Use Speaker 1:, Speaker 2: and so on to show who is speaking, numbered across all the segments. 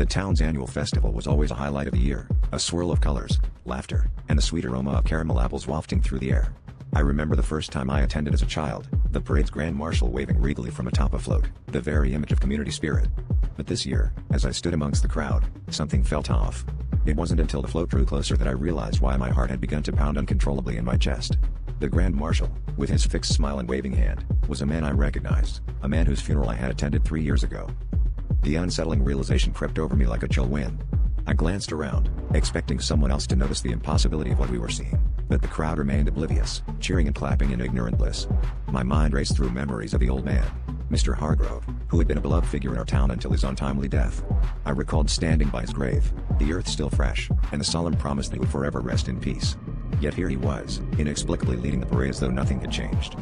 Speaker 1: The town's annual festival was always a highlight of the year, a swirl of colors, laughter, and the sweet aroma of caramel apples wafting through the air. I remember the first time I attended as a child, the parade's grand marshal waving regally from atop a float, the very image of community spirit. But this year, as I stood amongst the crowd, something felt off. It wasn't until the float drew closer that I realized why my heart had begun to pound uncontrollably in my chest. The Grand Marshal, with his fixed smile and waving hand, was a man I recognized, a man whose funeral I had attended 3 years ago. The unsettling realization crept over me like a chill wind. I glanced around, expecting someone else to notice the impossibility of what we were seeing, but the crowd remained oblivious, cheering and clapping in ignorant bliss. My mind raced through memories of the old man, Mr. Hargrove, who had been a beloved figure in our town until his untimely death. I recalled standing by his grave, the earth still fresh, and the solemn promise that he would forever rest in peace. Yet here he was, inexplicably leading the parade as though nothing had changed.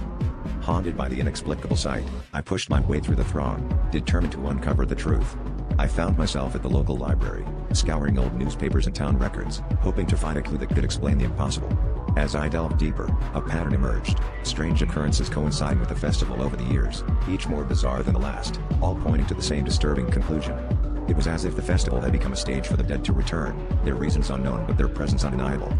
Speaker 1: Haunted by the inexplicable sight, I pushed my way through the throng, determined to uncover the truth. I found myself at the local library, scouring old newspapers and town records, hoping to find a clue that could explain the impossible. As I delved deeper, a pattern emerged, strange occurrences coinciding with the festival over the years, each more bizarre than the last, all pointing to the same disturbing conclusion. It was as if the festival had become a stage for the dead to return, their reasons unknown but their presence undeniable.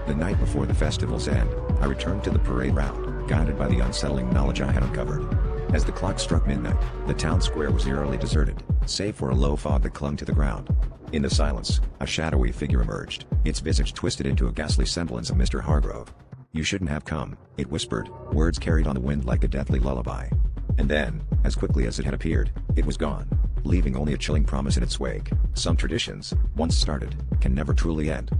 Speaker 1: The night before the festival's end, I returned to the parade route, guided by the unsettling knowledge I had uncovered. As the clock struck midnight, the town square was eerily deserted, save for a low fog that clung to the ground. In the silence, a shadowy figure emerged, its visage twisted into a ghastly semblance of Mr. Hargrove. "You shouldn't have come," it whispered, words carried on the wind like a deathly lullaby. And then, as quickly as it had appeared, it was gone, leaving only a chilling promise in its wake. Some traditions, once started, can never truly end.